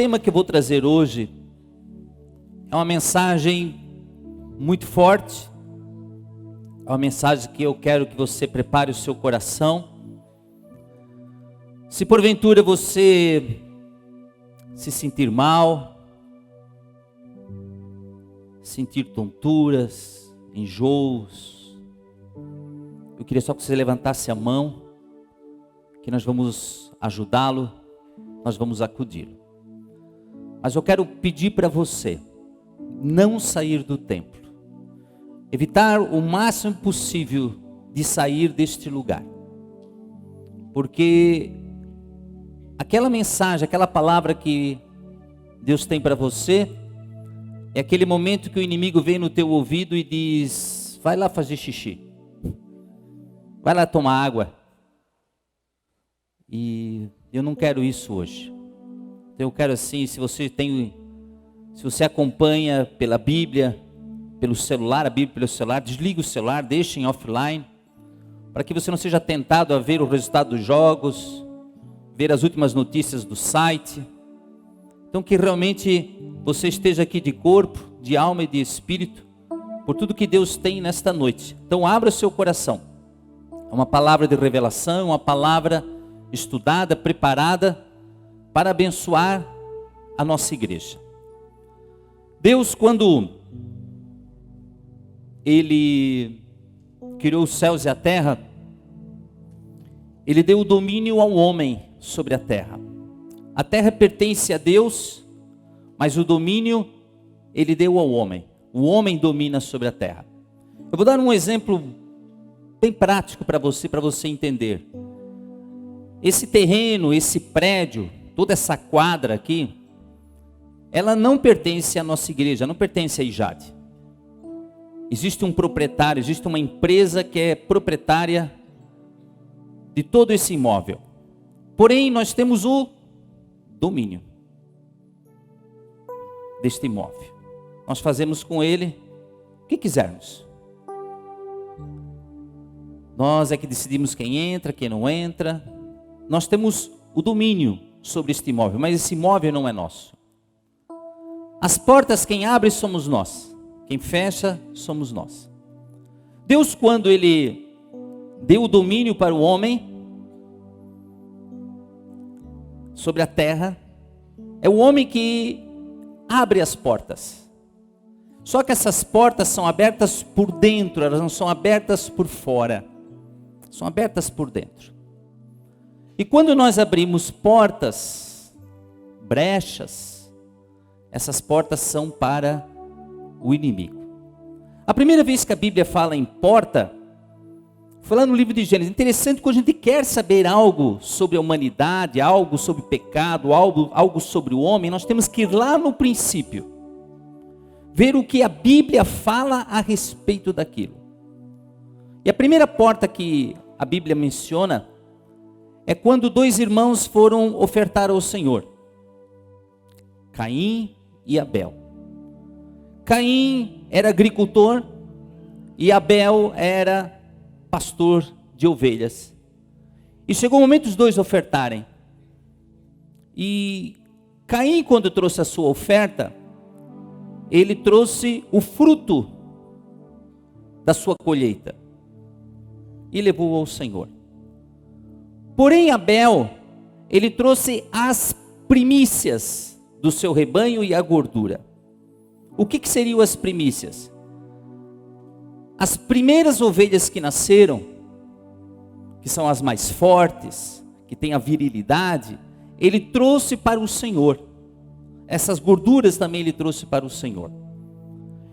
tema que eu vou trazer hoje é uma mensagem muito forte, é uma mensagem que eu quero que você prepare o seu coração. Se porventura você se sentir mal, sentir tonturas, enjoos, eu queria só que você levantasse a mão, que nós vamos ajudá-lo, nós vamos acudi-lo. Mas eu quero pedir para você não sair do templo, evitar o máximo possível de sair deste lugar, porque aquela mensagem, aquela palavra que Deus tem para você, é aquele momento que o inimigo vem no teu ouvido e diz: vai lá fazer xixi, vai lá tomar água. E eu não quero isso hoje. Então eu quero assim, se você acompanha pela Bíblia, pelo celular, a Bíblia pelo celular, desliga o celular, deixa em offline, para que você não seja tentado a ver o resultado dos jogos, ver as últimas notícias do site. Então que realmente você esteja aqui de corpo, de alma e de espírito, por tudo que Deus tem nesta noite. Então abra o seu coração. É uma palavra de revelação, uma palavra estudada, preparada para abençoar a nossa igreja. Deus, quando Ele criou os céus e a terra, Ele deu o domínio ao homem sobre a terra. A terra pertence a Deus, mas o domínio Ele deu ao homem. O homem domina sobre a terra. Eu vou dar um exemplo bem prático para você entender. Esse terreno, esse prédio, toda essa quadra aqui, ela não pertence à nossa igreja, não pertence à IJAD. Existe um proprietário, existe uma empresa que é proprietária de todo esse imóvel. Porém, nós temos o domínio deste imóvel. Nós fazemos com ele o que quisermos. Nós é que decidimos quem entra, quem não entra. Nós temos o domínio sobre este imóvel, mas esse imóvel não é nosso. As portas quem abre somos nós, quem fecha somos nós. Deus, quando Ele deu o domínio para o homem sobre a terra, é o homem que abre as portas. Só que essas portas são abertas por dentro, elas não são abertas por fora, são abertas por dentro. E quando nós abrimos portas, brechas, essas portas são para o inimigo. A primeira vez que a Bíblia fala em porta, foi lá no livro de Gênesis. Interessante, quando a gente quer saber algo sobre a humanidade, algo sobre pecado, algo sobre o homem, nós temos que ir lá no princípio, ver o que a Bíblia fala a respeito daquilo. E a primeira porta que a Bíblia menciona é quando dois irmãos foram ofertar ao Senhor, Caim e Abel. Caim era agricultor e Abel era pastor de ovelhas. E chegou o momento dos dois ofertarem. E Caim, quando trouxe a sua oferta, ele trouxe o fruto da sua colheita e levou ao Senhor. Porém Abel, ele trouxe as primícias do seu rebanho e a gordura. O que seriam as primícias? As primeiras ovelhas que nasceram, que são as mais fortes, que têm a virilidade, ele trouxe para o Senhor. Essas gorduras também ele trouxe para o Senhor.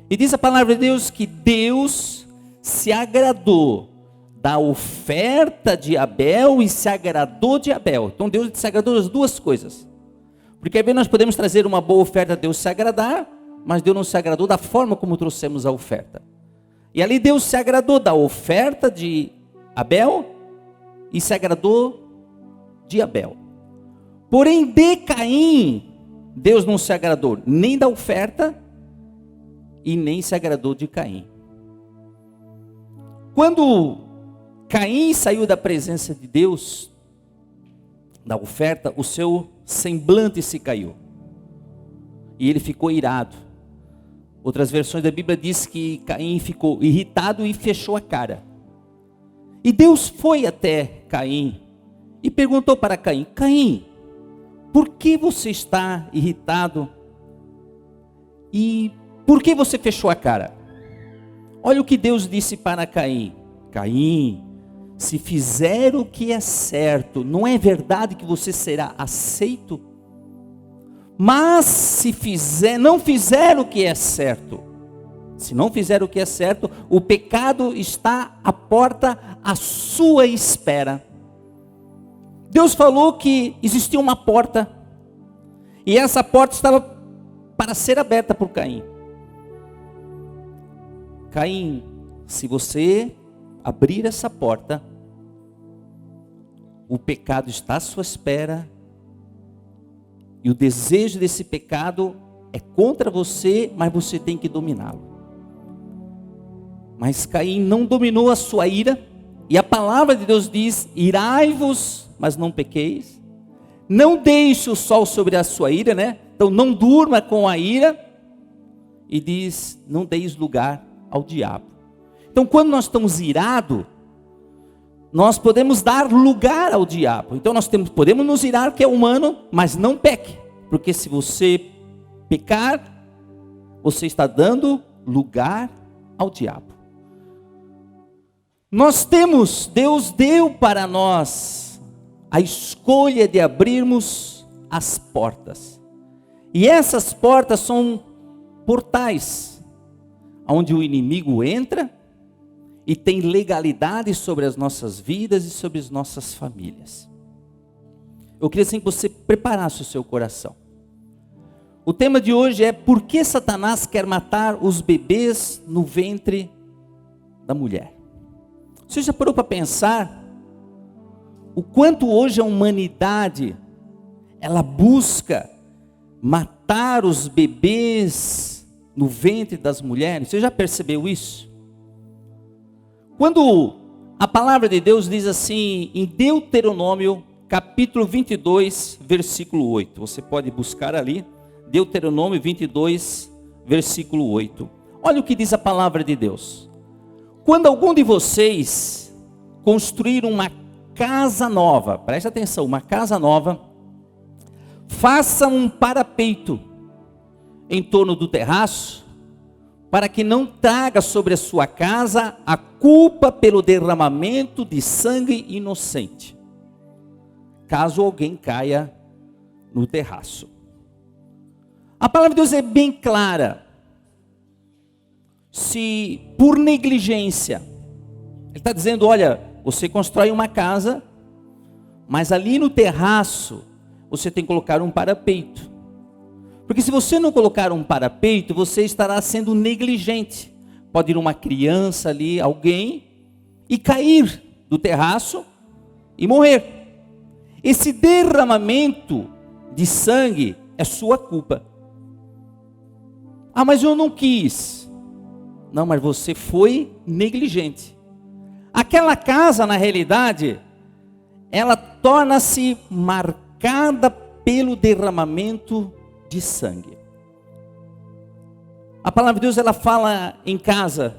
E diz a palavra de Deus que Deus se agradou da oferta de Abel e se agradou de Abel. Então Deus se agradou das duas coisas. Porque às vezes nós podemos trazer uma boa oferta a Deus se agradar, mas Deus não se agradou da forma como trouxemos a oferta. E ali Deus se agradou da oferta de Abel e se agradou de Abel. Porém de Caim, Deus não se agradou nem da oferta e nem se agradou de Caim. Quando Caim saiu da presença de Deus, da oferta, o seu semblante se caiu. e ele ficou irado. Outras versões da Bíblia diz que Caim ficou irritado e fechou a cara. E Deus foi até Caim e perguntou para Caim: Caim, por que você está irritado? E por que você fechou a cara? Olha o que Deus disse para Caim: Caim, se fizer o que é certo, não é verdade que você será aceito? Mas se não fizer o que é certo, se não fizer o que é certo, o pecado está à porta à sua espera. Deus falou que existia uma porta, e essa porta estava para ser aberta por Caim. Caim, se você abrir essa porta, o pecado está à sua espera, e o desejo desse pecado é contra você, mas você tem que dominá-lo. Mas Caim não dominou a sua ira, e a palavra de Deus diz: irai-vos, mas não pequeis. Não deixe o sol sobre a sua ira, né? Então não durma com a ira. E diz: não deis lugar ao diabo. Então quando nós estamos irados, nós podemos dar lugar ao diabo. Então nós podemos nos irar, que é humano, mas não peque. Porque se você pecar, você está dando lugar ao diabo. Deus deu para nós a escolha de abrirmos as portas. E essas portas são portais, onde o inimigo entra e tem legalidade sobre as nossas vidas e sobre as nossas famílias. Eu queria assim que você preparasse o seu coração. O tema de hoje é: por que Satanás quer matar os bebês no ventre da mulher? Você já parou para pensar o quanto hoje a humanidade ela busca matar os bebês no ventre das mulheres? Você já percebeu isso? Quando a palavra de Deus diz assim em Deuteronômio capítulo 22, versículo 8. Você pode buscar ali, Deuteronômio 22, versículo 8. Olha o que diz a palavra de Deus: quando algum de vocês construir uma casa nova, preste atenção, uma casa nova, faça um parapeito em torno do terraço, para que não traga sobre a sua casa a culpa pelo derramamento de sangue inocente, caso alguém caia no terraço. A palavra de Deus é bem clara. Se por negligência, ele está dizendo: olha, você constrói uma casa, mas ali no terraço você tem que colocar um parapeito. Porque se você não colocar um parapeito, você estará sendo negligente. Pode ir uma criança ali, alguém, e cair do terraço e morrer. Esse derramamento de sangue é sua culpa. Ah, mas eu não quis. Não, mas você foi negligente. Aquela casa, na realidade, ela torna-se marcada pelo derramamento de sangue. A palavra de Deus, ela fala em casa,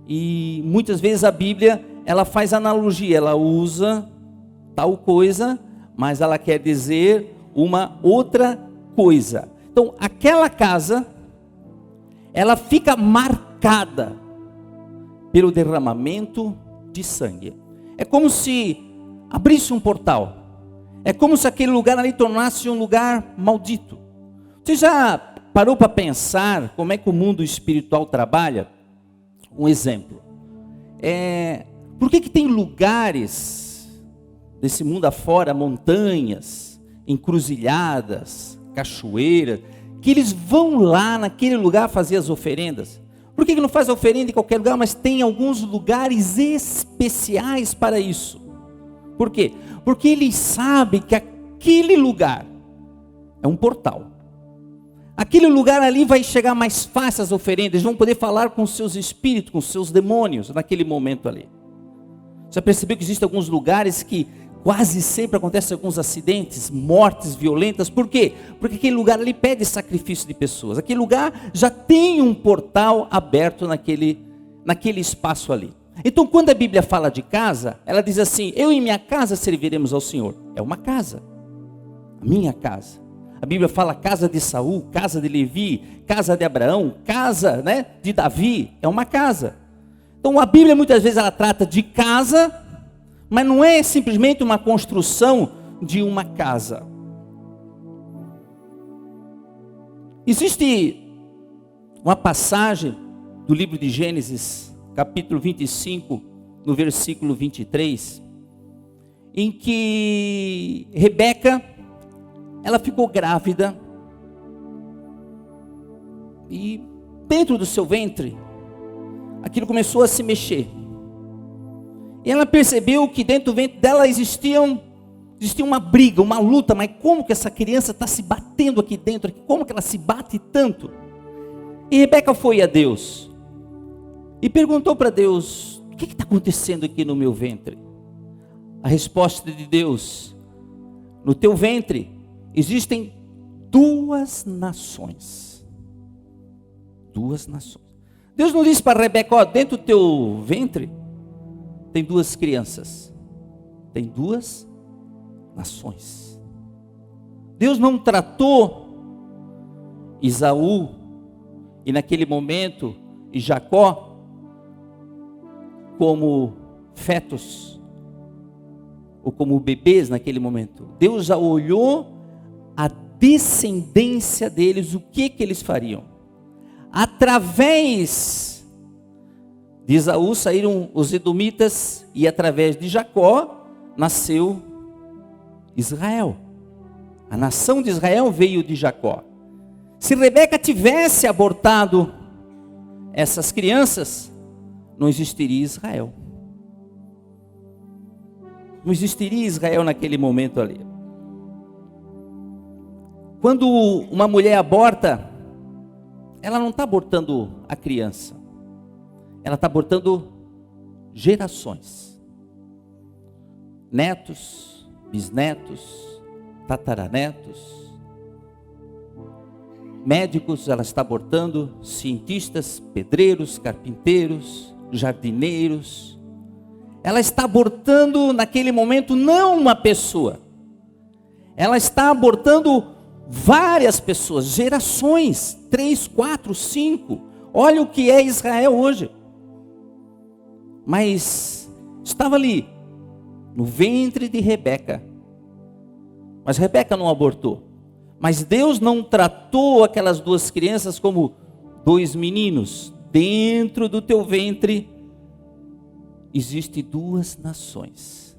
e muitas vezes a Bíblia, ela faz analogia, ela usa tal coisa, mas ela quer dizer uma outra coisa. Então, aquela casa, ela fica marcada pelo derramamento de sangue. É como se abrisse um portal. É como se aquele lugar ali tornasse um lugar maldito. Você já parou para pensar como é que o mundo espiritual trabalha? Um exemplo. Por que tem lugares desse mundo afora, montanhas, encruzilhadas, cachoeiras, que eles vão lá naquele lugar fazer as oferendas? Por que não faz a oferenda em qualquer lugar, mas tem alguns lugares especiais para isso? Por quê? Porque eles sabem que aquele lugar é um portal. Aquele lugar ali vai chegar mais fácil as oferendas, eles vão poder falar com seus espíritos, com seus demônios naquele momento ali. Já percebeu que existem alguns lugares que quase sempre acontecem alguns acidentes, mortes violentas. Por quê? Porque aquele lugar ali pede sacrifício de pessoas. Aquele lugar já tem um portal aberto naquele espaço ali. Então, quando a Bíblia fala de casa, ela diz assim: eu e minha casa serviremos ao Senhor. É uma casa, a minha casa. A Bíblia fala casa de Saul, casa de Levi, casa de Abraão, casa, né, de Davi. É uma casa. Então, a Bíblia muitas vezes ela trata de casa, mas não é simplesmente uma construção de uma casa. Existe uma passagem do livro de Gênesis, capítulo 25, no versículo 23, em que Rebeca, ela ficou grávida, e dentro do seu ventre, aquilo começou a se mexer, e ela percebeu que dentro do ventre dela existia uma briga, uma luta. Mas como que essa criança está se batendo aqui dentro? Como que ela se bate tanto? E Rebeca foi a Deus e perguntou para Deus: o que está acontecendo aqui no meu ventre? A resposta de Deus: no teu ventre existem duas nações. Duas nações. Deus não disse para Rebeca: ó, dentro do teu ventre tem duas crianças, tem duas nações. Deus não tratou Esaú e naquele momento e Jacó como fetos ou como bebês naquele momento. Deus já olhou a descendência deles, o que eles fariam. Através de Esaú saíram os edomitas, e através de Jacó nasceu Israel. A nação de Israel veio de Jacó. Se Rebeca tivesse abortado essas crianças, não existiria Israel. Não existiria Israel naquele momento ali. Quando uma mulher aborta, ela não está abortando a criança, ela está abortando gerações, netos, bisnetos, tataranetos, médicos ela está abortando, cientistas, pedreiros, carpinteiros, jardineiros. Ela está abortando naquele momento não uma pessoa, ela está abortando várias pessoas, gerações, 3, 4, 5. Olha o que é Israel hoje. Mas estava ali, no ventre de Rebeca. Mas Rebeca não abortou. Mas Deus não tratou aquelas duas crianças como dois meninos. Dentro do teu ventre existem duas nações.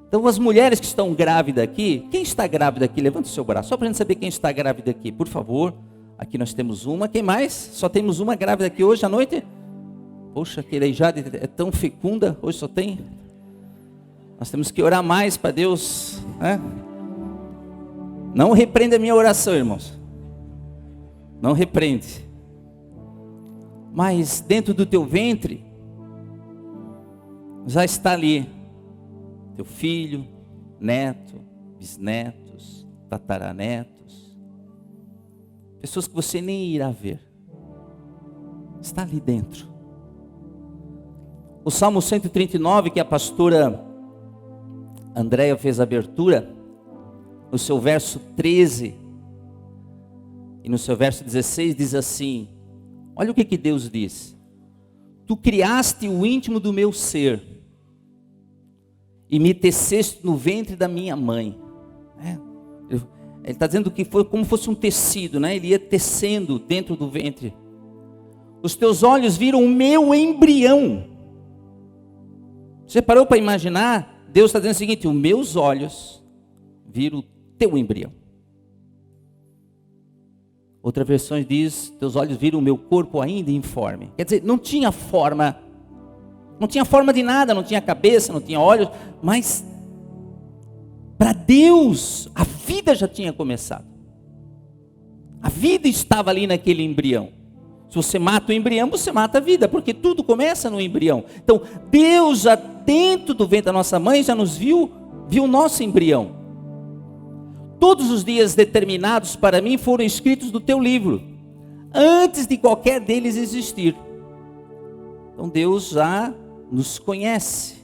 Então as mulheres que estão grávidas aqui, quem está grávida aqui? Levanta o seu braço, só para a gente saber quem está grávida aqui, por favor. Aqui nós temos uma, quem mais? Só temos uma grávida aqui hoje à noite? Poxa, aquele Jade é tão fecunda, hoje só tem. Nós temos que orar mais para Deus, né? Não repreenda a minha oração, irmãos. Não repreende. Mas dentro do teu ventre já está ali teu filho, neto, bisnetos, tataranetos, pessoas que você nem irá ver. Está ali dentro. O Salmo 139, que a pastora Andréia fez a abertura, no seu verso 13 e no seu verso 16 diz assim: olha o que Deus diz: tu criaste o íntimo do meu ser e me teceste no ventre da minha mãe. Ele está dizendo que foi como fosse um tecido, né? Ele ia tecendo dentro do ventre. Os teus olhos viram o meu embrião. Você parou para imaginar? Deus está dizendo o seguinte: os meus olhos viram o teu embrião. Outra versão diz: teus olhos viram o meu corpo ainda informe. Quer dizer, não tinha forma. Não tinha forma de nada, não tinha cabeça, não tinha olhos. Mas para Deus a vida já tinha começado. A vida estava ali naquele embrião. Se você mata o embrião, você mata a vida, porque tudo começa no embrião. Então, Deus já dentro do ventre da nossa mãe já nos viu viu o nosso embrião. Todos os dias determinados para mim foram escritos no teu livro, antes de qualquer deles existir. Então Deus já nos conhece,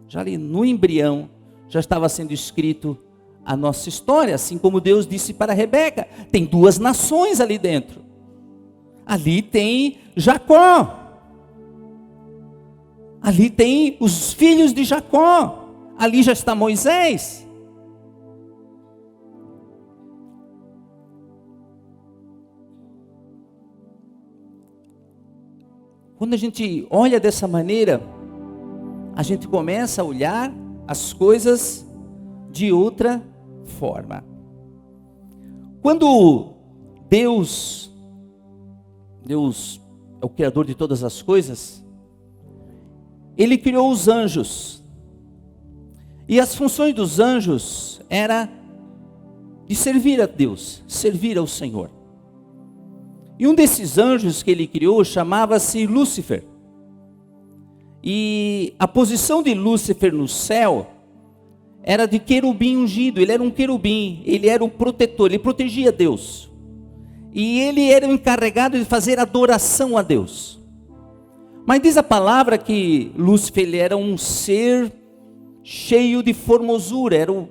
já ali no embrião já estava sendo escrito a nossa história, assim como Deus disse para Rebeca, tem 2 nações ali dentro. Ali tem Jacó, ali tem os filhos de Jacó, ali já está Moisés. Quando a gente olha dessa maneira, a gente começa a olhar as coisas de outra forma. Quando Deus é o Criador de todas as coisas, Ele criou os anjos. E as funções dos anjos era de servir a Deus, servir ao Senhor. E um desses anjos que Ele criou chamava-se Lúcifer. E a posição de Lúcifer no céu era de querubim ungido. Ele era um querubim, ele era o protetor, ele protegia Deus. E ele era o encarregado de fazer adoração a Deus. Mas diz a palavra que Lúcifer ele era um ser cheio de formosura, era o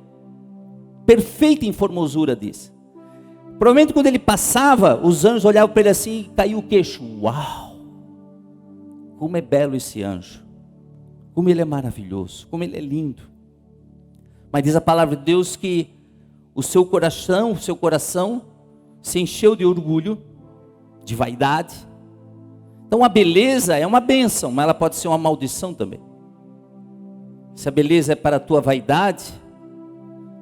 perfeito em formosura, diz. Provavelmente quando ele passava, os anjos olhavam para ele assim e caiu o queixo. Uau! Como é belo esse anjo. Como ele é maravilhoso, como ele é lindo. Mas diz a palavra de Deus que o seu coração se encheu de orgulho, de vaidade. Então a beleza é uma bênção, mas ela pode ser uma maldição também. Se a beleza é para a tua vaidade,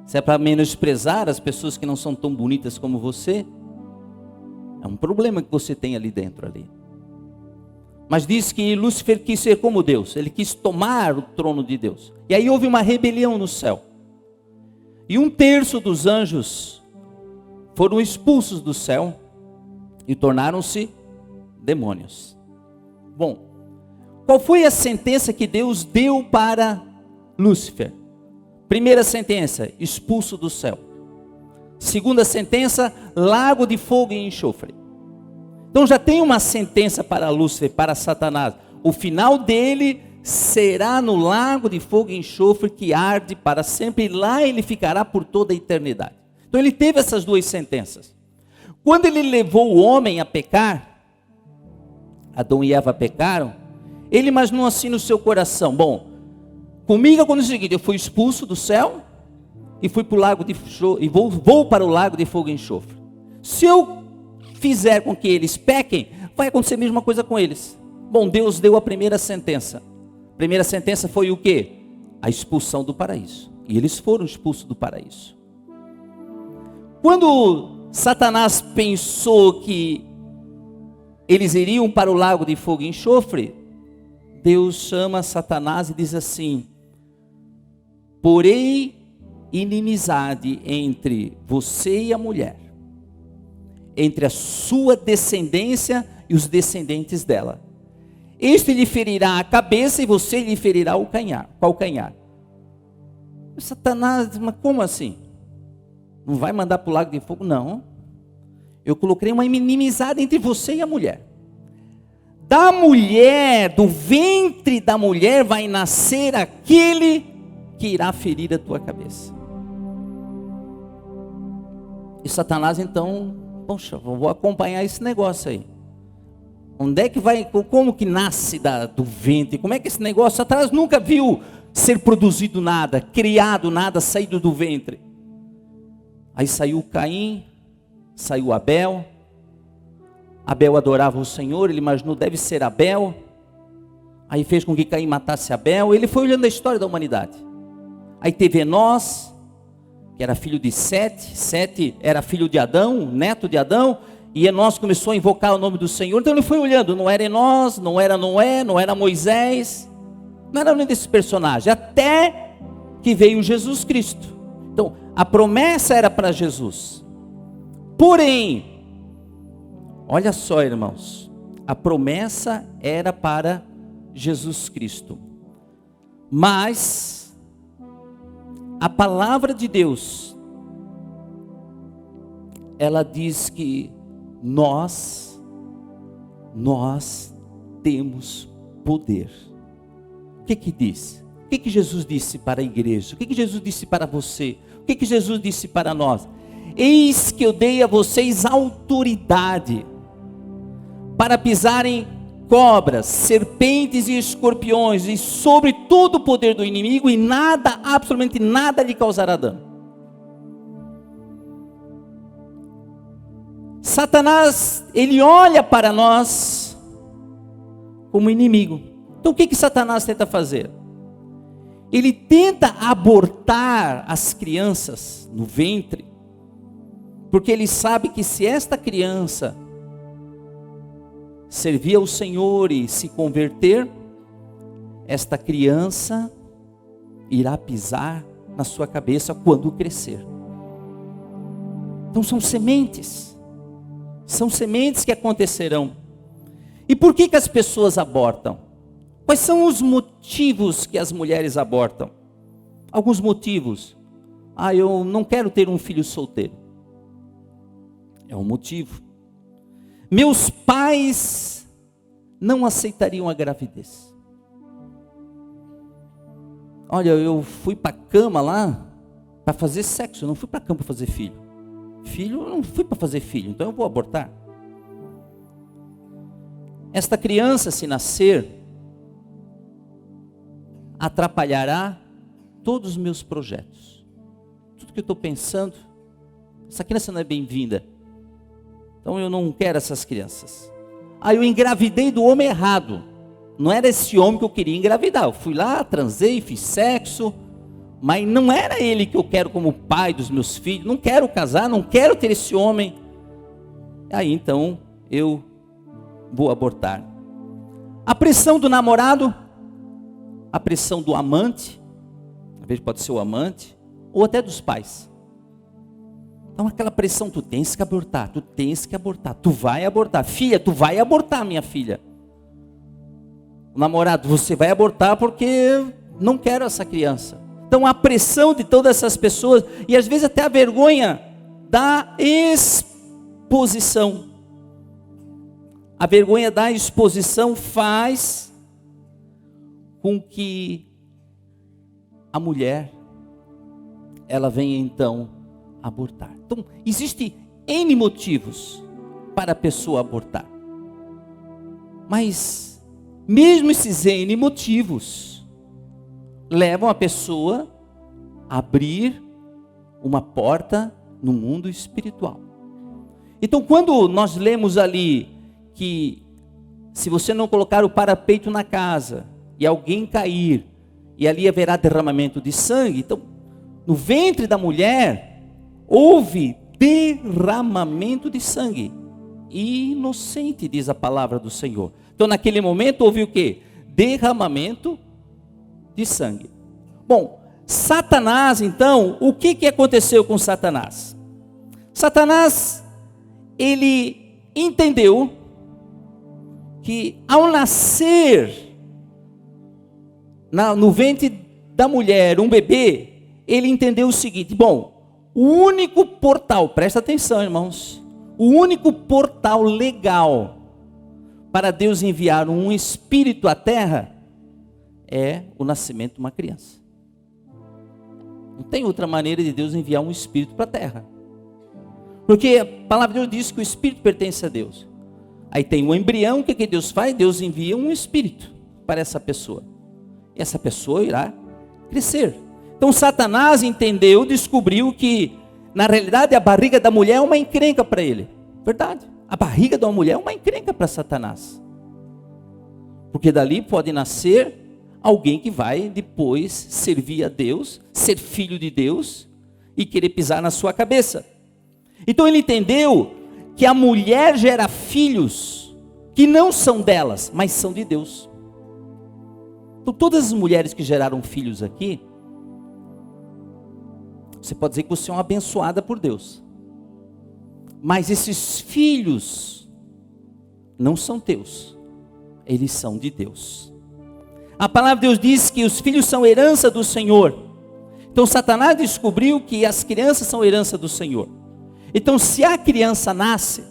se é para menosprezar as pessoas que não são tão bonitas como você, é um problema que você tem ali dentro ali. Mas diz que Lúcifer quis ser como Deus, ele quis tomar o trono de Deus. E aí houve uma rebelião no céu. E 1/3 dos anjos foram expulsos do céu e tornaram-se demônios. Bom, qual foi a sentença que Deus deu para Lúcifer? Primeira sentença, expulso do céu. Segunda sentença, lago de fogo e enxofre. Então já tem uma sentença para Lúcifer, para Satanás. O final dele será no lago de fogo e enxofre que arde para sempre. E lá ele ficará por toda a eternidade. Então ele teve essas 2 sentenças. Quando ele levou o homem a pecar, Adão e Eva pecaram, ele imaginou assim no seu coração, bom, comigo aconteceu o seguinte, eu fui expulso do céu e fui para o lago de enxofre, e vou para o lago de fogo e enxofre. Se eu fizer com que eles pequem, vai acontecer a mesma coisa com eles. Bom, Deus deu a primeira sentença. A primeira sentença foi o quê? A expulsão do paraíso. E eles foram expulsos do paraíso. Quando Satanás pensou que eles iriam para o lago de fogo e enxofre, Deus chama Satanás e diz assim: porém inimizade entre você e a mulher, entre a sua descendência e os descendentes dela. Este lhe ferirá a cabeça e você lhe ferirá o calcanhar. Satanás, mas como assim? Não vai mandar para o lago de fogo? Não. Eu coloquei uma inimizade entre você e a mulher. Da mulher, do ventre da mulher vai nascer aquele que irá ferir a tua cabeça. E Satanás então, poxa, vou acompanhar esse negócio aí. Onde é que vai, como que nasce do ventre? Como é que esse negócio, Satanás nunca viu ser produzido nada, criado nada, saído do ventre. Aí saiu Caim, saiu Abel. Abel adorava o Senhor, ele imaginou, deve ser Abel. Aí fez com que Caim matasse Abel. Ele foi olhando a história da humanidade. Aí teve Enós, que era filho de Sete. Sete era filho de Adão, neto de Adão. E Enós começou a invocar o nome do Senhor. Então ele foi olhando, não era Enós, não era Noé, não era Moisés. Não era nenhum desses personagens. Até que veio Jesus Cristo. Então a promessa era para Jesus. Porém, olha só, irmãos, a promessa era para Jesus Cristo. Mas a palavra de Deus, ela diz que nós temos poder. O que diz? O que Jesus disse para a igreja? O que Jesus disse para você? O que Jesus disse para nós? Eis que eu dei a vocês autoridade para pisarem cobras, serpentes e escorpiões, e sobre todo o poder do inimigo, e nada, absolutamente nada lhe causará dano. Satanás, ele olha para nós como inimigo. Então o que Satanás tenta fazer? Ele tenta abortar as crianças no ventre, porque ele sabe que se esta criança servir ao Senhor e se converter, esta criança irá pisar na sua cabeça quando crescer. Então são sementes que acontecerão. E por que as pessoas abortam? Quais são os motivos que as mulheres abortam? Alguns motivos. Eu não quero ter um filho solteiro. É um motivo. Meus pais não aceitariam a gravidez. Olha, eu fui para a cama lá para fazer sexo, eu não fui para a cama para fazer filho. Filho, eu não fui para fazer filho, então eu vou abortar. Esta criança, se nascer, atrapalhará todos os meus projetos. Tudo que eu estou pensando, essa criança não é bem-vinda. Então eu não quero essas crianças. Eu engravidei do homem errado. Não era esse homem que eu queria engravidar. Eu fui lá, transei, fiz sexo, mas não era ele que eu quero como pai dos meus filhos. Não quero casar, não quero ter esse homem. Aí então eu vou abortar. A pressão do namorado, a pressão do amante, às vezes pode ser o amante, ou até dos pais. Então aquela pressão, tu tens que abortar, tu vai abortar. Filha, tu vai abortar, minha filha. O namorado, você vai abortar porque não quero essa criança. Então a pressão de todas essas pessoas, e às vezes até a vergonha da exposição. A vergonha da exposição faz com que a mulher, ela venha então abortar. Então, existe N motivos para a pessoa abortar. Mas, mesmo esses N motivos, levam a pessoa a abrir uma porta no mundo espiritual. Então, quando nós lemos ali que se você não colocar o parapeito na casa e alguém cair, e ali haverá derramamento de sangue, então, no ventre da mulher, houve derramamento de sangue. Inocente, diz a palavra do Senhor. Então naquele momento houve o quê? Derramamento de sangue. Bom, Satanás então, o que aconteceu com Satanás? Satanás, ele entendeu que ao nascer no ventre da mulher um bebê, ele entendeu o seguinte: bom, o único portal, presta atenção irmãos, o único portal legal para Deus enviar um espírito à terra é o nascimento de uma criança. Não tem outra maneira de Deus enviar um espírito para a terra. Porque a palavra de Deus diz que o espírito pertence a Deus. Aí tem um embrião, o que Deus faz? Deus envia um espírito para essa pessoa. E essa pessoa irá crescer. Então Satanás entendeu, descobriu que na realidade a barriga da mulher é uma encrenca para ele. Verdade. A barriga de uma mulher é uma encrenca para Satanás. Porque dali pode nascer alguém que vai depois servir a Deus, ser filho de Deus e querer pisar na sua cabeça. Então ele entendeu que a mulher gera filhos que não são delas, mas são de Deus. Então todas as mulheres que geraram filhos aqui, você pode dizer que você é uma abençoada por Deus. Mas esses filhos não são teus. Eles são de Deus. A palavra de Deus diz que os filhos são herança do Senhor. Então Satanás descobriu que as crianças são herança do Senhor. Então se a criança nasce,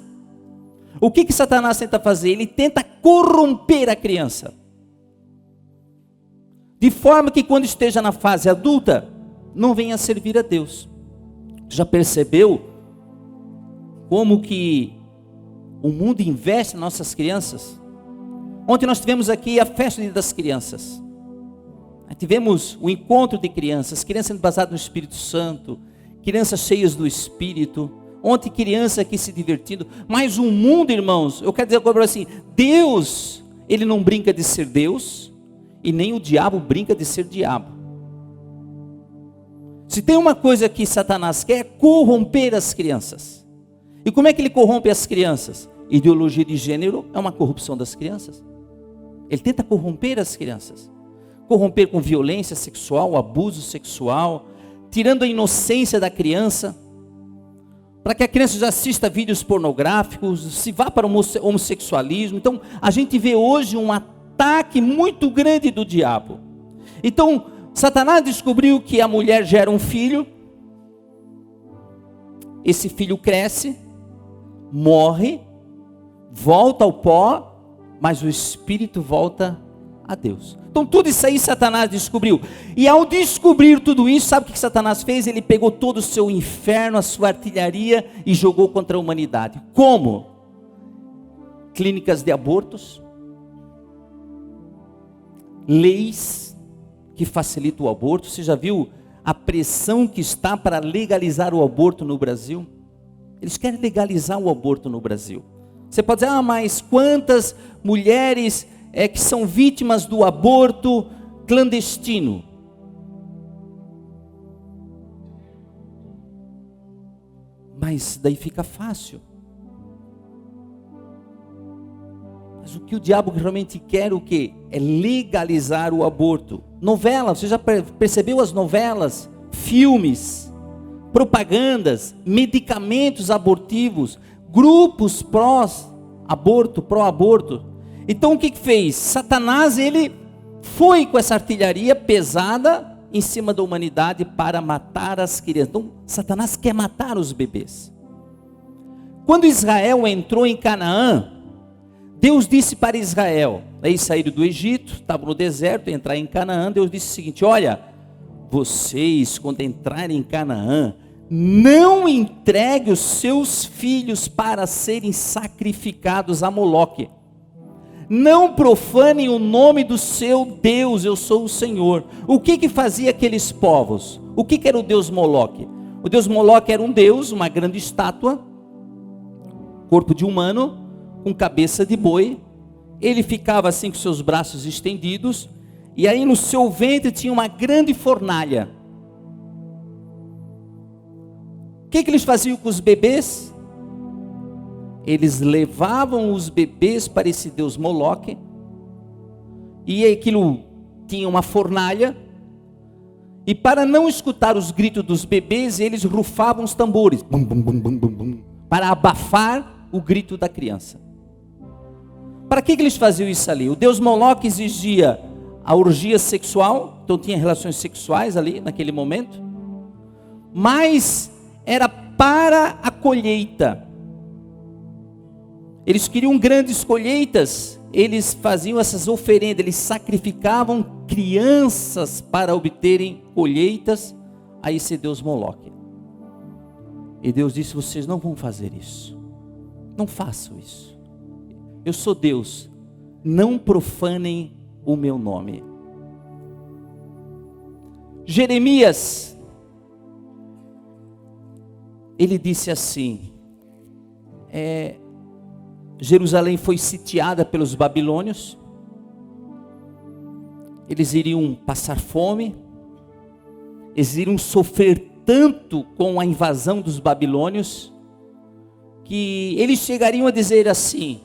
o que Satanás tenta fazer? Ele tenta corromper a criança. De forma que quando esteja na fase adulta, não venha a servir a Deus. Já percebeu como que o mundo investe nas nossas crianças? Ontem nós tivemos aqui a festa das crianças. Tivemos o encontro de crianças sendo baseadas no Espírito Santo, crianças cheias do Espírito. Ontem criança aqui se divertindo. Mas o mundo, irmãos, eu quero dizer agora assim, Deus, Ele não brinca de ser Deus, e nem o diabo brinca de ser diabo. Se tem uma coisa que Satanás quer, é corromper as crianças. E como é que ele corrompe as crianças? Ideologia de gênero é uma corrupção das crianças. Ele tenta corromper as crianças. Corromper com violência sexual, abuso sexual, tirando a inocência da criança, para que a criança já assista vídeos pornográficos, se vá para o homossexualismo. Então, a gente vê hoje um ataque muito grande do diabo. Então, Satanás descobriu que a mulher gera um filho, esse filho cresce, morre, volta ao pó, mas o espírito volta a Deus. Então tudo isso aí Satanás descobriu. E ao descobrir tudo isso, sabe o que Satanás fez? Ele pegou todo o seu inferno, a sua artilharia e jogou contra a humanidade. Como? Clínicas de abortos, leis que facilitam o aborto. Você já viu a pressão que está para legalizar o aborto no Brasil? Eles querem legalizar o aborto no Brasil. Você pode dizer, mas quantas mulheres que são vítimas do aborto clandestino? Mas daí fica fácil. Mas o que o diabo realmente quer o quê? É legalizar o aborto. Novela, você já percebeu as novelas, filmes, propagandas, medicamentos abortivos, grupos pró-aborto. Então o que fez? Satanás, ele foi com essa artilharia pesada em cima da humanidade para matar as crianças. Então Satanás quer matar os bebês. Quando Israel entrou em Canaã, Deus disse para Israel, eles saíram do Egito, estavam no deserto, entrar em Canaã, Deus disse o seguinte: olha, vocês quando entrarem em Canaã, não entregue os seus filhos para serem sacrificados a Moloque. Não profanem o nome do seu Deus, eu sou o Senhor. O que fazia aqueles povos? O que era o Deus Moloque? O Deus Moloque era um Deus, uma grande estátua, corpo de humano, com cabeça de boi. Ele ficava assim com seus braços estendidos, e aí no seu ventre tinha uma grande fornalha. O que eles faziam com os bebês? Eles levavam os bebês para esse Deus Moloque, e aquilo tinha uma fornalha, e para não escutar os gritos dos bebês, eles rufavam os tambores, bum, bum, bum, bum, bum, bum, para abafar o grito da criança. Para que eles faziam isso ali? O Deus Moloque exigia a orgia sexual, então tinha relações sexuais ali naquele momento, mas era para a colheita. Eles queriam grandes colheitas, eles faziam essas oferendas, eles sacrificavam crianças para obterem colheitas a esse Deus Moloque. E Deus disse: vocês não vão fazer isso, não façam isso. Eu sou Deus, não profanem o meu nome. Jeremias, ele disse assim, Jerusalém foi sitiada pelos babilônios, eles iriam passar fome, eles iriam sofrer tanto com a invasão dos babilônios, que eles chegariam a dizer assim,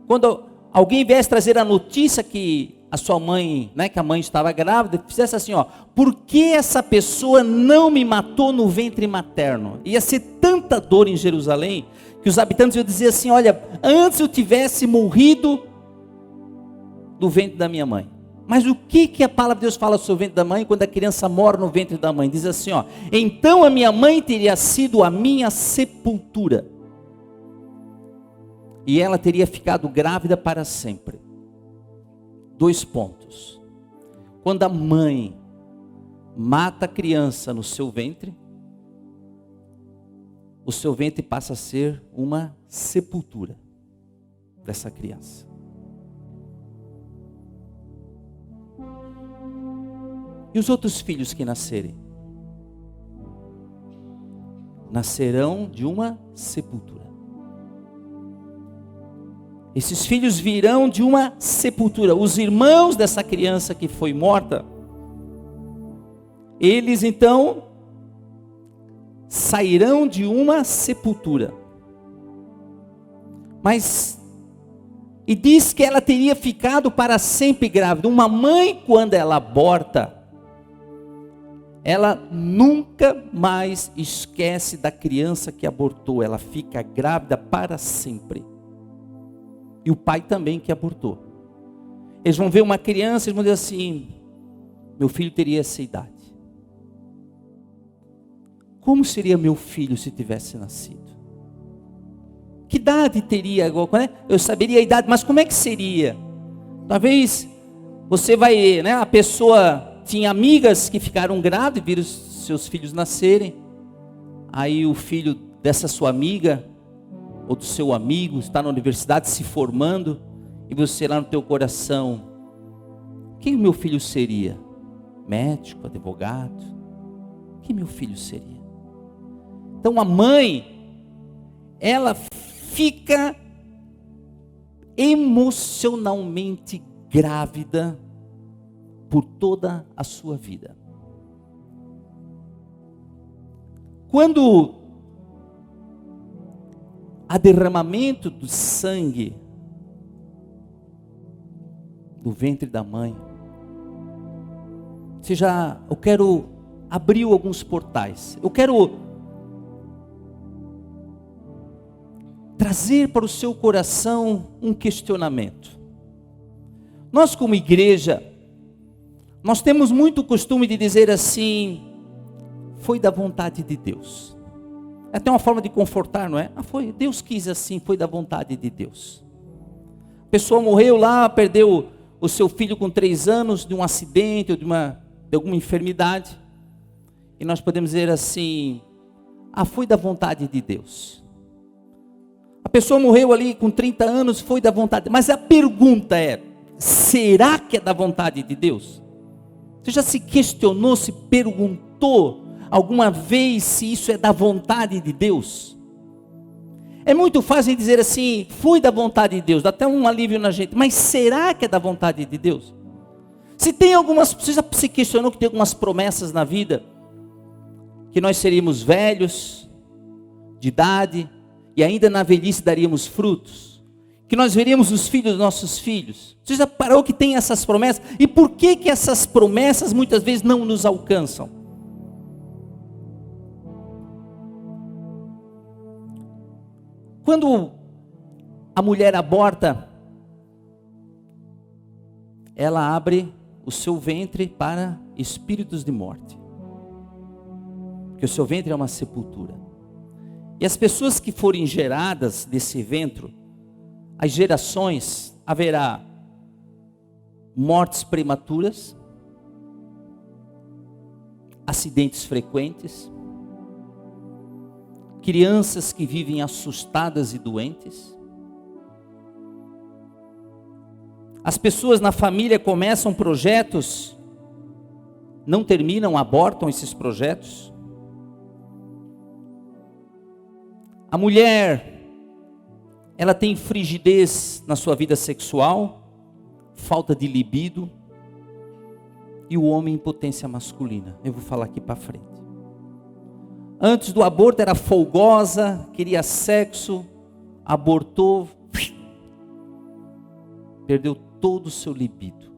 quando alguém viesse trazer a notícia que a sua mãe, que a mãe estava grávida, fizesse assim, por que essa pessoa não me matou no ventre materno? Ia ser tanta dor em Jerusalém, que os habitantes iam dizer assim, olha, antes eu tivesse morrido no ventre da minha mãe. Mas o que a palavra de Deus fala sobre o ventre da mãe quando a criança mora no ventre da mãe? Diz assim, ó: então a minha mãe teria sido a minha sepultura, e ela teria ficado grávida para sempre. 2 pontos. Quando a mãe mata a criança no seu ventre, o seu ventre passa a ser uma sepultura dessa criança. E os outros filhos que nascerem? Nascerão de uma sepultura. Esses filhos virão de uma sepultura. Os irmãos dessa criança que foi morta, eles então sairão de uma sepultura. Mas, e diz que ela teria ficado para sempre grávida. Uma mãe, quando ela aborta, ela nunca mais esquece da criança que abortou. Ela fica grávida para sempre. E o pai também que abortou. Eles vão ver uma criança e vão dizer assim: meu filho teria essa idade. Como seria meu filho se tivesse nascido? Que idade teria agora? Eu saberia a idade, mas como é que seria? Talvez você vai, né? A pessoa tinha amigas que ficaram grávidas, viram seus filhos nascerem. Aí o filho dessa sua amiga ou do seu amigo está na universidade se formando, e você lá no teu coração: quem o meu filho seria? Médico, advogado? Quem meu filho seria? Então a mãe, ela fica emocionalmente grávida por toda a sua vida. Quando há derramamento do sangue do ventre da mãe, eu quero abrir alguns portais. Eu quero trazer para o seu coração um questionamento. Nós como igreja, nós temos muito costume de dizer assim: foi da vontade de Deus. É até uma forma de confortar, não é? Foi, Deus quis assim, foi da vontade de Deus. A pessoa morreu lá, perdeu o seu filho com 3 anos de um acidente ou de alguma enfermidade. E nós podemos dizer assim: foi da vontade de Deus. A pessoa morreu ali com 30 anos, foi da vontade. Mas a pergunta é: será que é da vontade de Deus? Você já se questionou, se perguntou alguma vez se isso é da vontade de Deus? É muito fácil dizer assim: foi da vontade de Deus, dá até um alívio na gente. Mas será que é da vontade de Deus? Você já se questionou que tem algumas promessas na vida? Que nós seríamos velhos, de idade, e ainda na velhice daríamos frutos? Que nós veríamos os filhos dos nossos filhos? Você já parou que tem essas promessas? E por que essas promessas muitas vezes não nos alcançam? Quando a mulher aborta, ela abre o seu ventre para espíritos de morte. Porque o seu ventre é uma sepultura. E as pessoas que forem geradas desse ventre, as gerações, haverá mortes prematuras, acidentes frequentes, crianças que vivem assustadas e doentes. As pessoas na família começam projetos, não terminam, abortam esses projetos. A mulher, ela tem frigidez na sua vida sexual, falta de libido, e o homem impotência masculina. Eu vou falar aqui para frente. Antes do aborto era folgosa, queria sexo, abortou, perdeu todo o seu libido.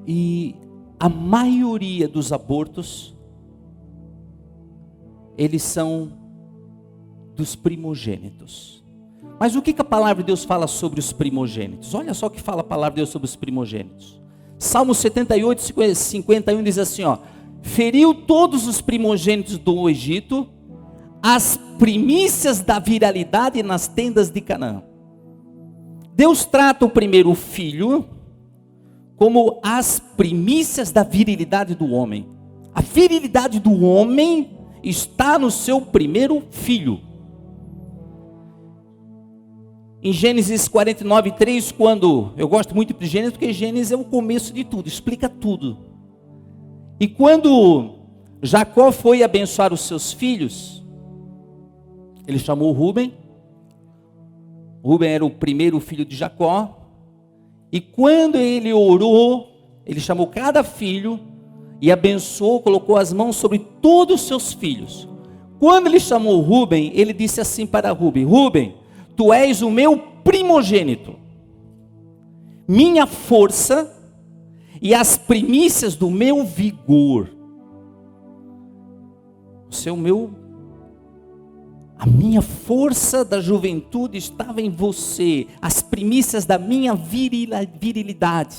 E a maioria dos abortos, eles são dos primogênitos. Mas o que a palavra de Deus fala sobre os primogênitos? Olha só o que fala a palavra de Deus sobre os primogênitos. Salmo 78, 51 diz assim, ó: feriu todos os primogênitos do Egito, as primícias da viralidade nas tendas de Canaã. Deus trata o primeiro filho como as primícias da virilidade do homem. A virilidade do homem está no seu primeiro filho. Em Gênesis 49, 3, quando, eu gosto muito de Gênesis, porque Gênesis é o começo de tudo, explica tudo. E quando Jacó foi abençoar os seus filhos, ele chamou Rúben. Rúben era o primeiro filho de Jacó. E quando ele orou, ele chamou cada filho e abençoou, colocou as mãos sobre todos os seus filhos. Quando ele chamou Rúben, ele disse assim para Rúben: Rúben, tu és o meu primogênito, minha força e as primícias do meu vigor. Você é o meu, a minha força da juventude estava em você, as primícias da minha virilidade,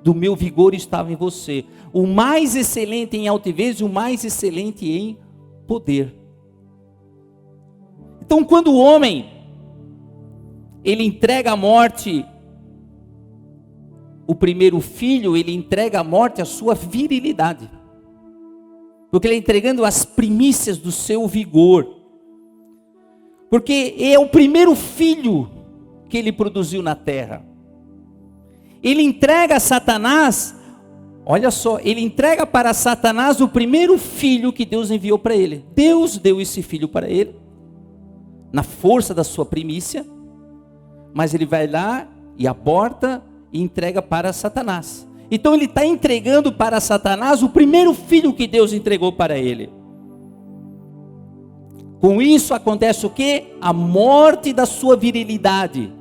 do meu vigor estava em você. O mais excelente em altivez e o mais excelente em poder. Então, quando o homem ele entrega à morte o primeiro filho, ele entrega à morte a sua virilidade, porque ele é entregando as primícias do seu vigor, porque é o primeiro filho que ele produziu na terra. Ele entrega a Satanás, olha só, ele entrega para Satanás o primeiro filho que Deus enviou para ele. Deus deu esse filho para ele, na força da sua primícia, mas ele vai lá e aborta e entrega para Satanás. Então ele está entregando para Satanás o primeiro filho que Deus entregou para ele. Com isso acontece o quê? A morte da sua virilidade.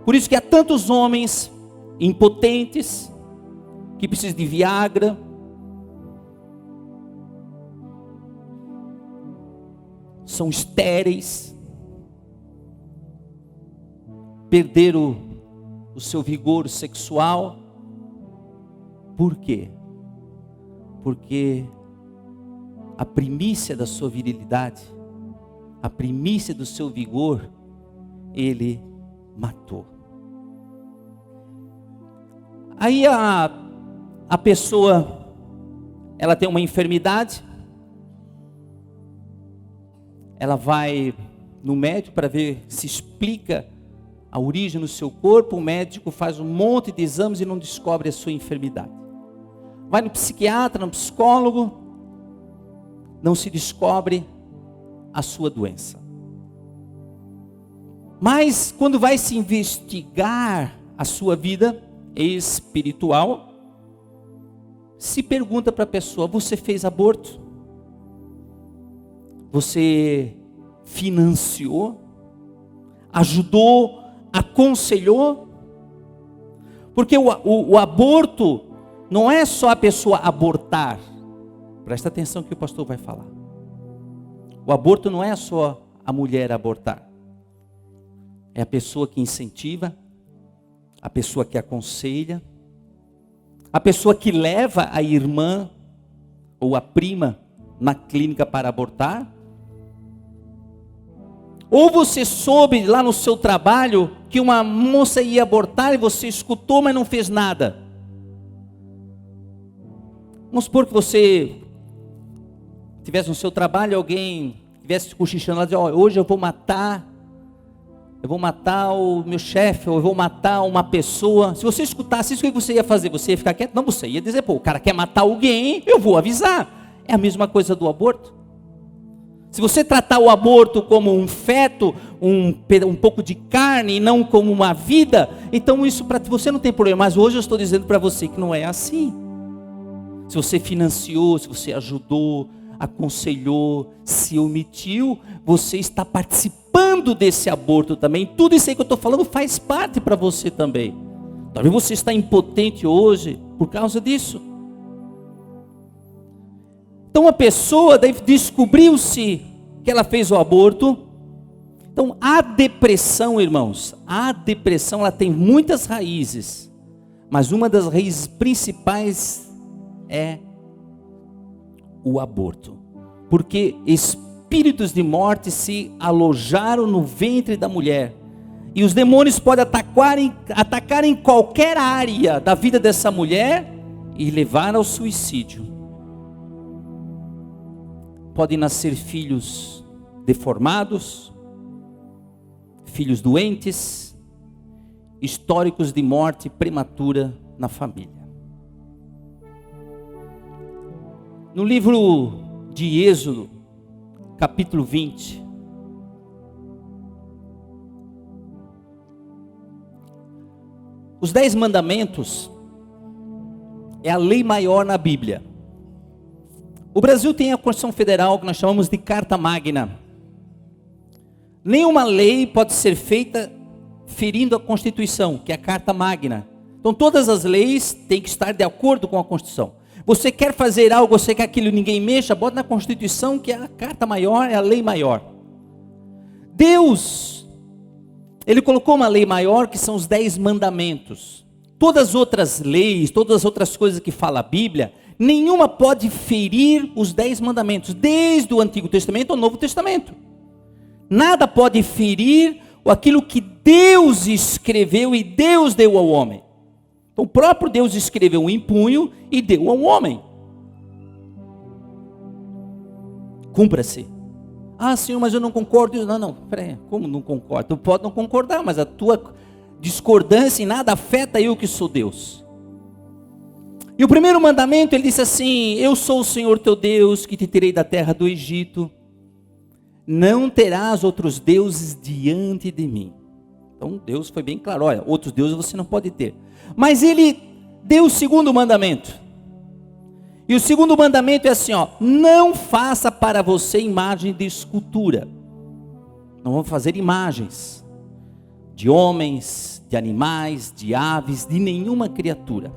Por isso que há tantos homens impotentes, que precisam de Viagra, são estéreis, perderam o seu vigor sexual. Por quê? Porque a primícia da sua virilidade, a primícia do seu vigor, ele matou. Aí a pessoa, ela tem uma enfermidade, ela vai no médico para ver se explica a origem do seu corpo. O médico faz um monte de exames e não descobre a sua enfermidade. Vai no psiquiatra, no psicólogo, não se descobre a sua doença. Mas quando vai se investigar a sua vida espiritual, se pergunta para a pessoa: você fez aborto? Você financiou? Ajudou? Aconselhou? Porque o aborto não é só a pessoa abortar. Presta atenção que o pastor vai falar. O aborto não é só a mulher abortar. É a pessoa que incentiva, a pessoa que aconselha, a pessoa que leva a irmã ou a prima na clínica para abortar. Ou você soube lá no seu trabalho que uma moça ia abortar e você escutou, mas não fez nada. Vamos supor que você tivesse no seu trabalho, alguém tivesse cochichando lá, dizer: oh, hoje eu vou matar o meu chefe, ou eu vou matar uma pessoa. Se você escutasse isso, o que você ia fazer? Você ia ficar quieto? Não, você ia dizer: pô, o cara quer matar alguém, eu vou avisar. É a mesma coisa do aborto. Se você tratar o aborto como um feto, um pouco de carne, e não como uma vida, então isso para você não tem problema. Mas hoje eu estou dizendo para você que não é assim. Se você financiou, se você ajudou, aconselhou, se omitiu, você está participando desse aborto também. Tudo isso aí que eu estou falando faz parte para você também. Talvez você está impotente hoje por causa disso. Então a pessoa descobriu-se que ela fez o aborto, Então, a depressão, irmãos, a depressão ela tem muitas raízes, mas uma das raízes principais é o aborto. Porque espíritos de morte se alojaram no ventre da mulher. E os demônios podem atacar em qualquer área da vida dessa mulher e levar ao suicídio. Podem nascer filhos deformados, filhos doentes, históricos de morte prematura na família. No livro de Êxodo, capítulo 20, os 10 mandamentos é a lei maior na Bíblia. O Brasil tem a Constituição Federal que nós chamamos de Carta Magna. Nenhuma lei pode ser feita ferindo a Constituição, que é a Carta Magna. Então todas as leis têm que estar de acordo com a Constituição. Você quer fazer algo, você quer que aquilo ninguém mexa, bota na Constituição, que é a Carta Maior, é a lei maior. Deus, Ele colocou uma lei maior que são os 10 mandamentos. Todas as outras leis, todas as outras coisas que fala a Bíblia, nenhuma pode ferir os 10 mandamentos, desde o Antigo Testamento ao Novo Testamento. Nada pode ferir aquilo que Deus escreveu e Deus deu ao homem. Então o próprio Deus escreveu em punho e deu ao homem. Cumpra-se. Ah, Senhor, mas eu não concordo. Não, peraí, como não concordo? Tu pode não concordar, mas a tua discordância em nada afeta eu que sou Deus. E o primeiro mandamento, ele disse assim: eu sou o Senhor teu Deus, que te tirei da terra do Egito. Não terás outros deuses diante de mim. Então Deus foi bem claro, olha, outros deuses você não pode ter. Mas ele deu o segundo mandamento. E o segundo mandamento é assim, ó: não faça para você imagem de escultura. Não vamos fazer imagens de homens, de animais, de aves, de nenhuma criatura.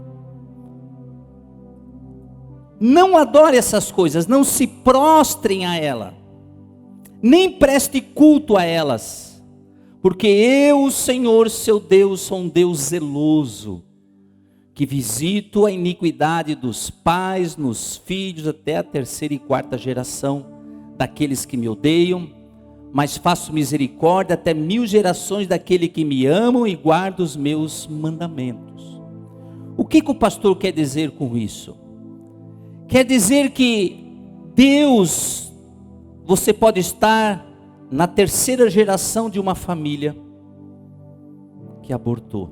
Não adore essas coisas, não se prostrem a ela, nem preste culto a elas, porque eu, o Senhor, seu Deus, sou um Deus zeloso, que visito a iniquidade dos pais nos filhos até a 3ª e 4ª geração daqueles que me odeiam, mas faço misericórdia até 1000 gerações daquele que me amam e guarda os meus mandamentos. O que o pastor quer dizer com isso? Quer dizer que Deus, você pode estar na 3ª geração de uma família que abortou.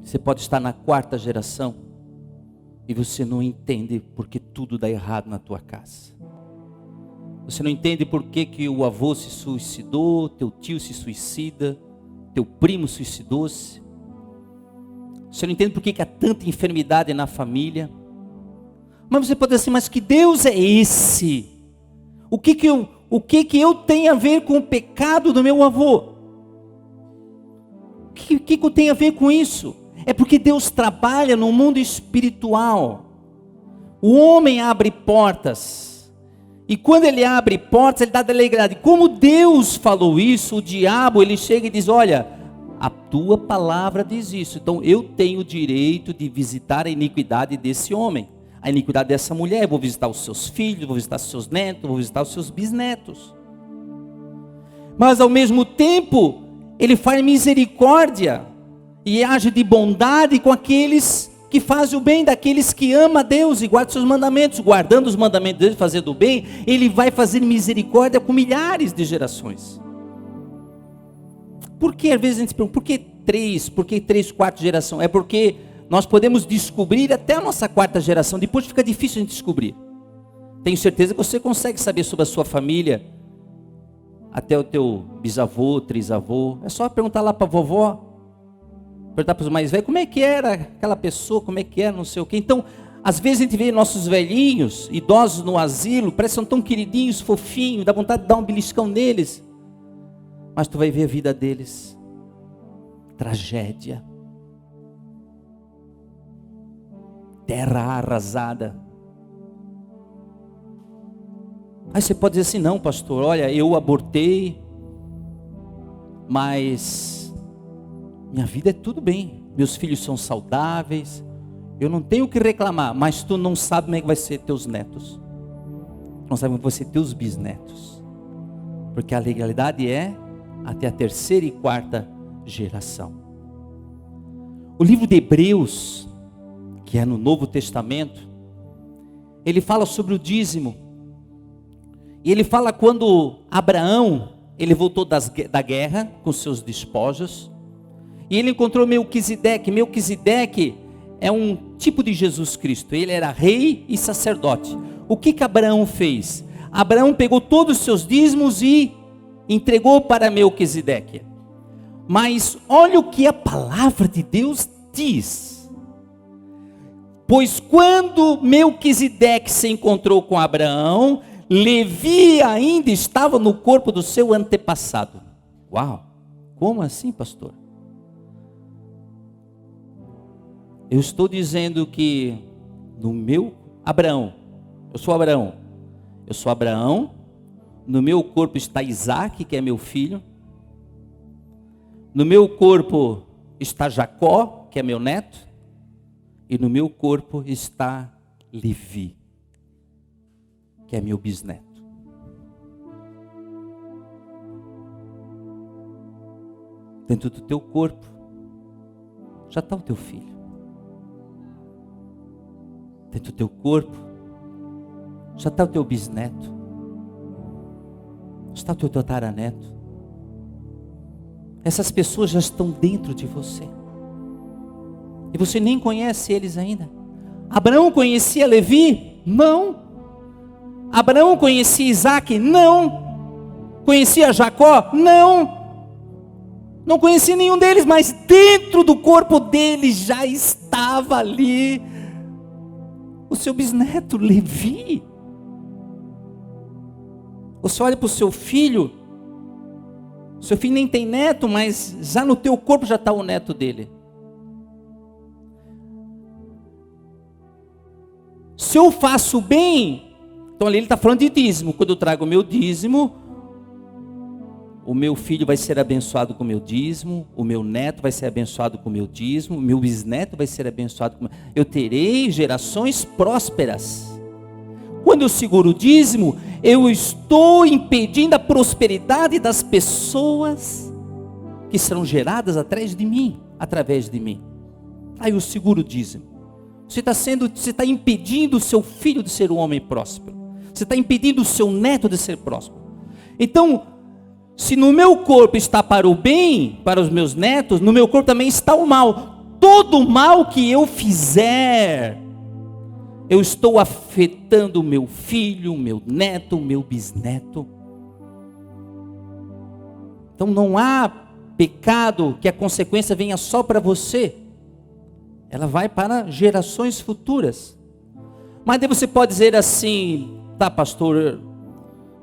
Você pode estar na 4ª geração e você não entende porque tudo dá errado na tua casa. Você não entende por que o avô se suicidou, teu tio se suicida, teu primo suicidou-se. Você não entende por que há tanta enfermidade na família. Mas você pode dizer assim: mas que Deus é esse? O que eu tenho a ver com o pecado do meu avô? O que eu tenho a ver com isso? É porque Deus trabalha no mundo espiritual. O homem abre portas. E quando ele abre portas, ele dá delegado. Como Deus falou isso, o diabo, ele chega e diz: olha, a tua palavra diz isso. Então eu tenho o direito de visitar a iniquidade desse homem, a iniquidade dessa mulher. Eu vou visitar os seus filhos, vou visitar os seus netos, vou visitar os seus bisnetos. Mas ao mesmo tempo, ele faz misericórdia e age de bondade com aqueles que fazem o bem, daqueles que amam a Deus e guardam seus mandamentos. Guardando os mandamentos dele, fazendo o bem, ele vai fazer misericórdia com milhares de gerações. Por que às vezes a gente se pergunta, por que 3, 4 gerações? É porque nós podemos descobrir até a nossa 4ª geração, depois fica difícil a gente descobrir. Tenho certeza que você consegue saber sobre a sua família, até o teu bisavô, trisavô. É só perguntar lá para a vovó, perguntar para os mais velhos, como é que era aquela pessoa, como é que era, não sei o quê. Então, às vezes a gente vê nossos velhinhos, idosos no asilo, parece que são tão queridinhos, fofinhos, dá vontade de dar um beliscão neles. Mas tu vai ver a vida deles, tragédia, terra arrasada, Aí você pode dizer assim, não pastor, olha, eu abortei, mas minha vida é tudo bem, meus filhos são saudáveis, eu não tenho o que reclamar, mas tu não sabe como é que vai ser teus netos, não sabe como vai ser teus bisnetos, porque a legalidade é até a 3ª e 4ª geração. O livro de Hebreus, que é no Novo Testamento, ele fala sobre o dízimo, e ele fala quando Abraão, ele voltou da guerra com seus despojos, e ele encontrou Melquisedeque. Melquisedeque é um tipo de Jesus Cristo, ele era rei e sacerdote. O que Abraão fez? Abraão pegou todos os seus dízimos e entregou para Melquisedeque. Mas olha o que a palavra de Deus diz. Pois quando Melquisedeque se encontrou com Abraão, Levi ainda estava no corpo do seu antepassado. Uau, como assim, pastor? Eu estou dizendo que no meu Abraão, eu sou Abraão, no meu corpo está Isaac, que é meu filho, no meu corpo está Jacó, que é meu neto, e no meu corpo está Levi, que é meu bisneto. Dentro do teu corpo já está o teu filho. Dentro do teu corpo já está o teu bisneto, está o teu tataraneto. Essas pessoas já estão dentro de você, e você nem conhece eles ainda. Abraão conhecia Levi? Não. Abraão conhecia Isaac? Não. Conhecia Jacó? Não. Não conhecia nenhum deles, mas dentro do corpo dele já estava ali o seu bisneto Levi. Você olha para o seu filho nem tem neto, mas já no teu corpo já está o neto dele. Se eu faço bem, então ali ele está falando de dízimo. Quando eu trago o meu dízimo, o meu filho vai ser abençoado com o meu dízimo, o meu neto vai ser abençoado com o meu dízimo, o meu bisneto vai ser abençoado com... Eu terei gerações prósperas. Quando eu seguro o dízimo, eu estou impedindo a prosperidade das pessoas que serão geradas através de mim. Aí eu seguro o dízimo. Você está impedindo o seu filho de ser um homem próspero. Você está impedindo o seu neto de ser próspero. Então, se no meu corpo está para o bem, para os meus netos, no meu corpo também está o mal. Todo o mal que eu fizer, eu estou afetando o meu filho, o meu neto, o meu bisneto. Então não há pecado que a consequência venha só para você. Ela vai para gerações futuras. Mas daí você pode dizer assim, tá pastor,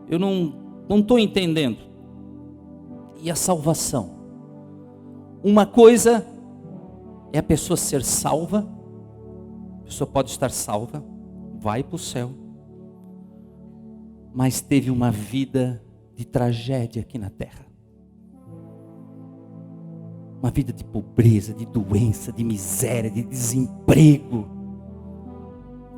eu não estou entendendo. E a salvação? Uma coisa é a pessoa ser salva, a pessoa pode estar salva, vai para o céu, mas teve uma vida de tragédia aqui na terra. Uma vida de pobreza, de doença, de miséria, de desemprego.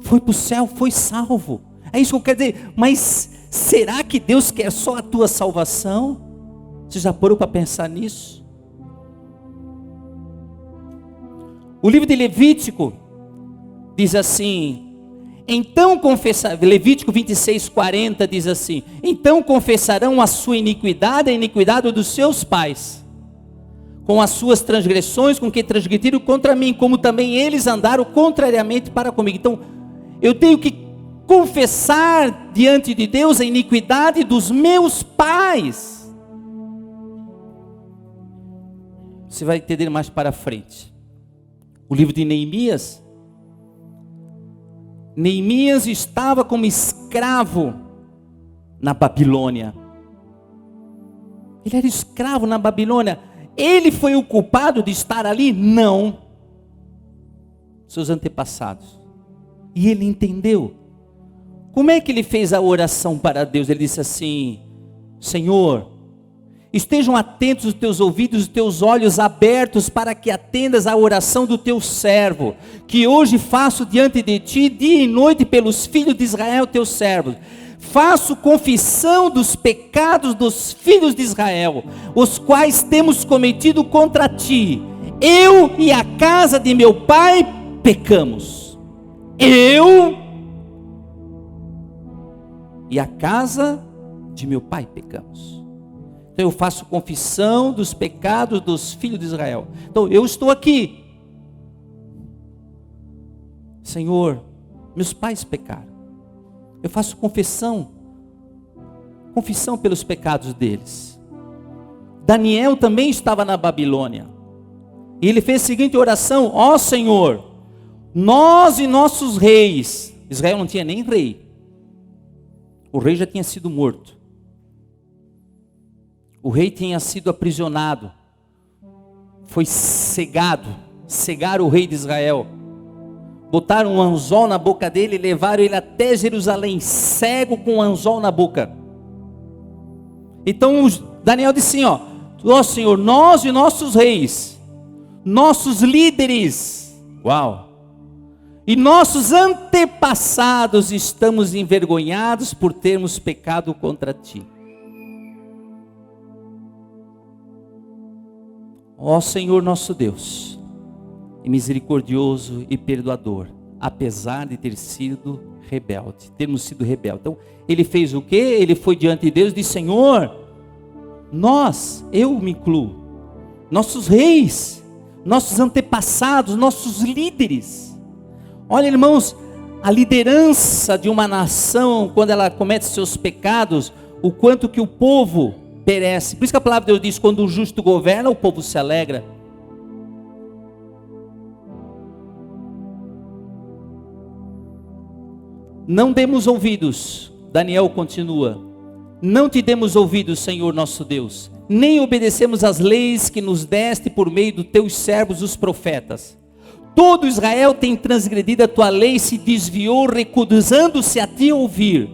Foi para o céu, foi salvo. É isso que eu quero dizer. Mas será que Deus quer só a tua salvação? Você já parou para pensar nisso? O livro de Levítico diz assim, então confessar, Levítico 26:40 diz assim, então confessarão a sua iniquidade, a iniquidade dos seus pais, com as suas transgressões, com que transgrediram contra mim, como também eles andaram contrariamente para comigo. Então, eu tenho que confessar diante de Deus a iniquidade dos meus pais. Você vai entender mais para frente. O livro de Neemias. Neemias estava como escravo na Babilônia. Ele era escravo na Babilônia. Ele foi o culpado de estar ali? Não. Seus antepassados. E ele entendeu. Como é que ele fez a oração para Deus? Ele disse assim: Senhor, estejam atentos os teus ouvidos, os teus olhos abertos, para que atendas à oração do teu servo, que hoje faço diante de ti, dia e noite, pelos filhos de Israel, teus servos. Faço confissão dos pecados dos filhos de Israel, os quais temos cometido contra ti. Eu e a casa de meu pai pecamos. Eu e a casa de meu pai pecamos. Então eu faço confissão dos pecados dos filhos de Israel. Então eu estou aqui. Senhor, meus pais pecaram. Eu faço confissão pelos pecados deles. Daniel também estava na Babilônia. E ele fez a seguinte oração: ó Senhor, nós e nossos reis. Israel não tinha nem rei. O rei já tinha sido morto. O rei tinha sido aprisionado. Foi cegado. Cegaram o rei de Israel. Botaram um anzol na boca dele e levaram ele até Jerusalém, cego com um anzol na boca. Então Daniel disse assim: ó Senhor, nós e nossos reis, nossos líderes, e nossos antepassados estamos envergonhados por termos pecado contra ti. Ó Senhor nosso Deus, e misericordioso e perdoador, apesar de termos sido rebelde. Então, ele fez o quê? Ele foi diante de Deus e disse: Senhor, eu me incluo, nossos reis, nossos antepassados, nossos líderes. Olha, irmãos, a liderança de uma nação, quando ela comete seus pecados, o quanto que o povo perece. Por isso que a palavra de Deus diz: quando o justo governa, o povo se alegra. Não demos ouvidos, Daniel continua, não te demos ouvidos, Senhor nosso Deus, nem obedecemos às leis que nos deste por meio dos teus servos os profetas. Todo Israel tem transgredido a tua lei, se desviou, recusando-se a te ouvir.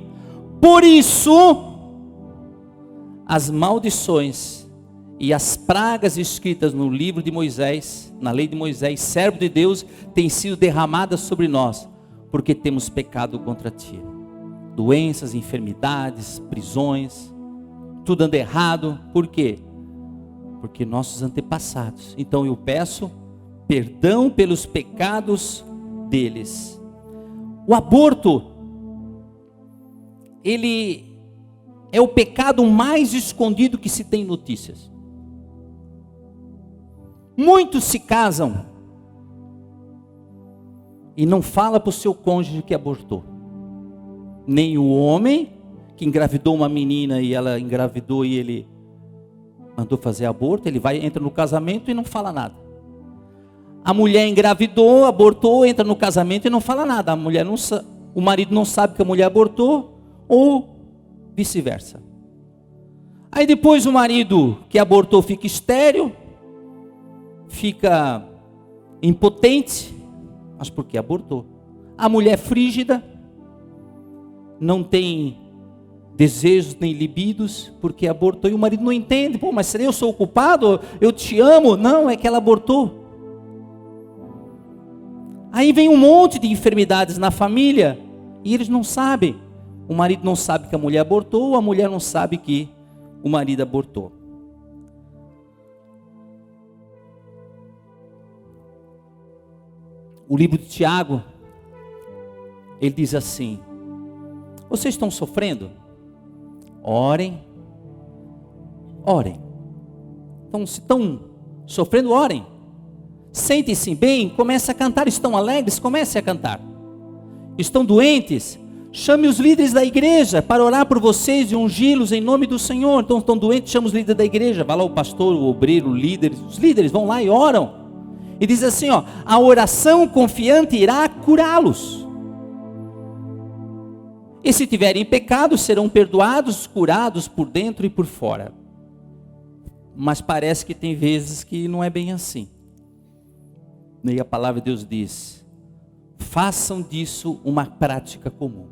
Por isso, as maldições e as pragas escritas no livro de Moisés, na lei de Moisés, servo de Deus, têm sido derramadas sobre nós, porque temos pecado contra ti. Doenças, enfermidades, prisões, tudo anda errado. Por quê? Porque nossos antepassados. Então eu peço perdão pelos pecados deles. O aborto, ele é o pecado mais escondido que se tem notícias. Muitos se casam e não fala para o seu cônjuge que abortou. Nem o homem que engravidou uma menina e ela engravidou e ele mandou fazer aborto, ele entra no casamento e não fala nada. A mulher engravidou, abortou, entra no casamento e não fala nada. O marido não sabe que a mulher abortou, ou vice-versa. Aí depois o marido que abortou fica estéril, fica impotente, mas porque abortou. A mulher frígida, não tem desejos nem libidos, porque abortou, e o marido não entende. Pô, mas será eu sou o culpado? Eu te amo? Não, é que ela abortou. Aí vem um monte de enfermidades na família, e eles não sabem. O marido não sabe que a mulher abortou, a mulher não sabe que o marido abortou. O livro de Tiago, ele diz assim: vocês estão sofrendo? Orem. Então, se estão sofrendo, orem. Sentem-se bem, comece a cantar. Estão alegres, comece a cantar. Estão doentes? Chame os líderes da igreja para orar por vocês e ungí-los em nome do Senhor. Então estão doentes, chama os líderes da igreja. Vai lá o pastor, o obreiro, o líder. Os líderes vão lá e oram. E diz assim, a oração confiante irá curá-los. E se tiverem pecado, serão perdoados, curados por dentro e por fora. Mas parece que tem vezes que não é bem assim. E a palavra de Deus diz: façam disso uma prática comum.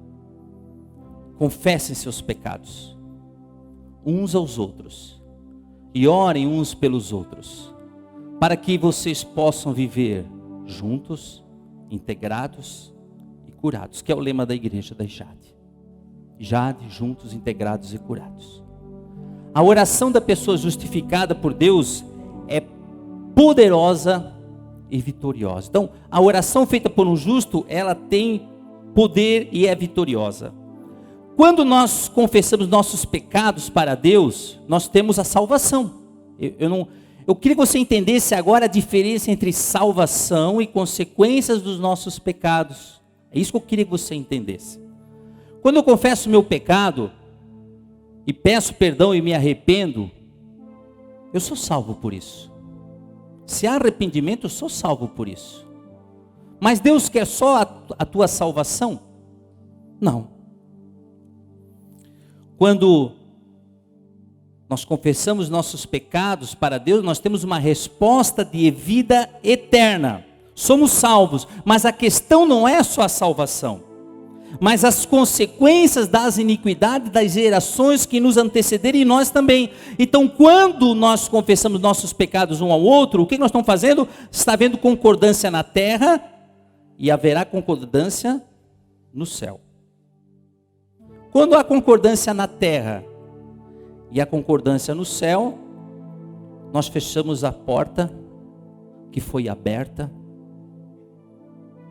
confessem seus pecados uns aos outros e orem uns pelos outros, para que vocês possam viver juntos, integrados e curados, que é o lema da igreja da Jade. Jade, juntos, integrados e curados. A oração da pessoa justificada por Deus é poderosa e vitoriosa. Então, a oração feita por um justo, ela tem poder e é vitoriosa. Quando nós confessamos nossos pecados para Deus, nós temos a salvação. Eu queria que você entendesse agora a diferença entre salvação e consequências dos nossos pecados. É isso que eu queria que você entendesse. Quando eu confesso meu pecado e peço perdão e me arrependo, eu sou salvo por isso. Se há arrependimento, eu sou salvo por isso. Mas Deus quer só a tua salvação? Não. Quando nós confessamos nossos pecados para Deus, nós temos uma resposta de vida eterna. Somos salvos, mas a questão não é só a salvação, mas as consequências das iniquidades das gerações que nos antecederem e nós também. Então, quando nós confessamos nossos pecados um ao outro, o que nós estamos fazendo? Está havendo concordância na terra e haverá concordância no céu. Quando há concordância na terra e a concordância no céu, nós fechamos a porta que foi aberta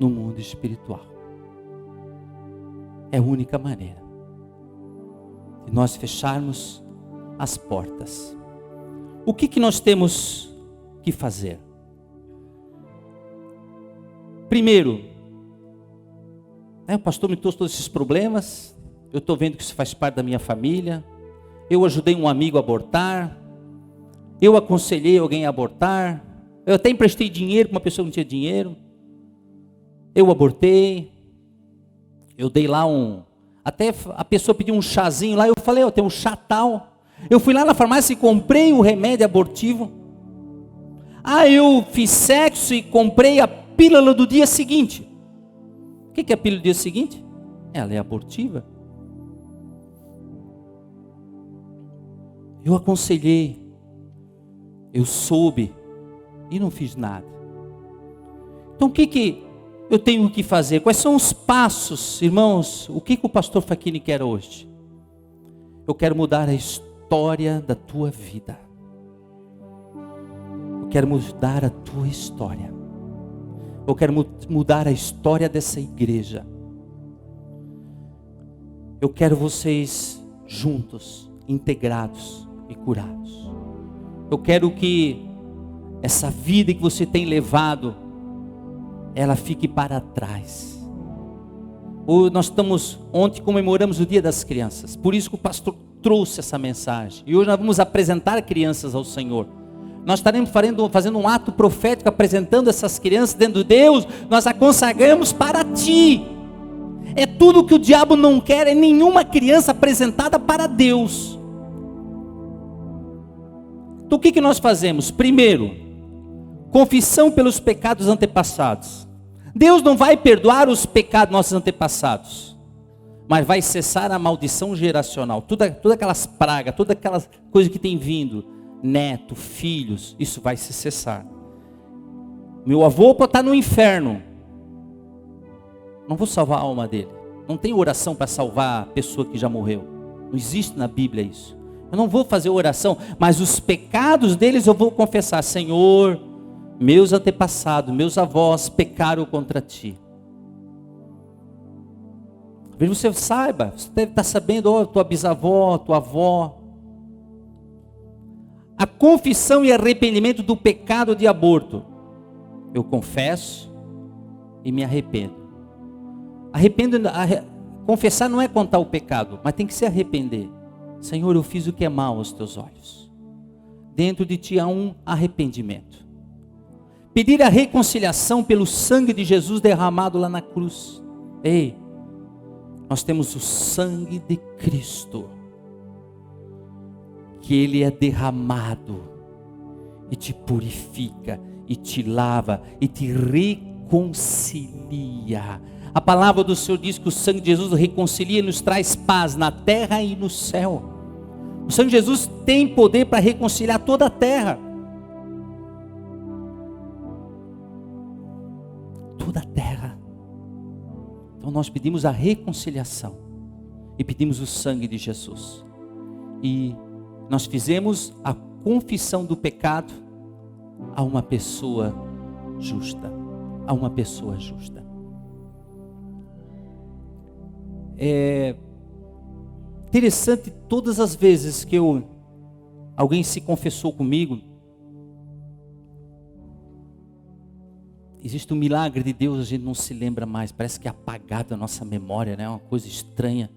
no mundo espiritual. É a única maneira de nós fecharmos as portas. O que nós temos que fazer? Primeiro, o pastor me trouxe todos esses problemas, eu estou vendo que isso faz parte da minha família, eu ajudei um amigo a abortar, eu aconselhei alguém a abortar, eu até emprestei dinheiro para uma pessoa que não tinha dinheiro, eu abortei, eu dei lá até a pessoa pediu um chazinho lá, eu falei, eu tenho um chá tal, eu fui lá na farmácia e comprei o remédio abortivo, eu fiz sexo e comprei a pílula do dia seguinte. O que é a pílula do dia seguinte? Ela é abortiva. Eu aconselhei, eu soube e não fiz nada. Então o que eu tenho que fazer? Quais são os passos, irmãos? O que o pastor Facchini quer hoje? Eu quero mudar a história da tua vida. Eu quero mudar a tua história. Eu quero mudar a história dessa igreja. Eu quero vocês juntos, integrados e curados. Eu quero que essa vida que você tem levado, ela fique para trás. Ontem comemoramos o Dia das Crianças, por isso que o pastor trouxe essa mensagem, e hoje nós vamos apresentar crianças ao Senhor. Nós estaremos fazendo um ato profético, apresentando essas crianças, dizendo: Deus, nós a consagramos para Ti. É tudo que o diabo não quer, é nenhuma criança apresentada para Deus. Então o que nós fazemos? Primeiro, confissão pelos pecados antepassados. Deus não vai perdoar os pecados dos nossos antepassados, mas vai cessar a maldição geracional. Todas aquelas pragas, todas aquelas coisas que tem vindo, neto, filhos, isso vai se cessar. Meu avô pode estar no inferno, não vou salvar a alma dele. Não tem oração para salvar a pessoa que já morreu. Não existe na Bíblia isso. Eu não vou fazer oração, mas os pecados deles eu vou confessar. Senhor, meus antepassados, meus avós pecaram contra Ti. Talvez você saiba, você deve estar sabendo, tua bisavó, tua avó. A confissão e arrependimento do pecado de aborto. Eu confesso e me arrependo. Confessar não é contar o pecado, mas tem que se arrepender. Senhor, eu fiz o que é mal aos Teus olhos. Dentro de Ti há um arrependimento. Pedir a reconciliação pelo sangue de Jesus derramado lá na cruz. Ei, nós temos o sangue de Cristo, que Ele é derramado e te purifica, e te lava, e te reconcilia. A palavra do Senhor diz que o sangue de Jesus reconcilia e nos traz paz na terra e no céu. O sangue de Jesus tem poder para reconciliar toda a terra. Toda a terra. Então nós pedimos a reconciliação e pedimos o sangue de Jesus. E nós fizemos a confissão do pecado a uma pessoa justa. A uma pessoa justa. É interessante, todas as vezes que alguém se confessou comigo, existe um milagre de Deus, a gente não se lembra mais, parece que é apagado a nossa memória, né? Uma coisa estranha.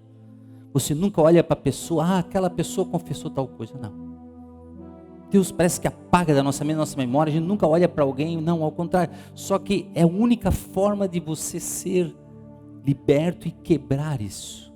Você nunca olha para a pessoa, aquela pessoa confessou tal coisa, não. Deus parece que apaga da nossa memória, a gente nunca olha para alguém, não, ao contrário. Só que é a única forma de você ser liberto e quebrar isso.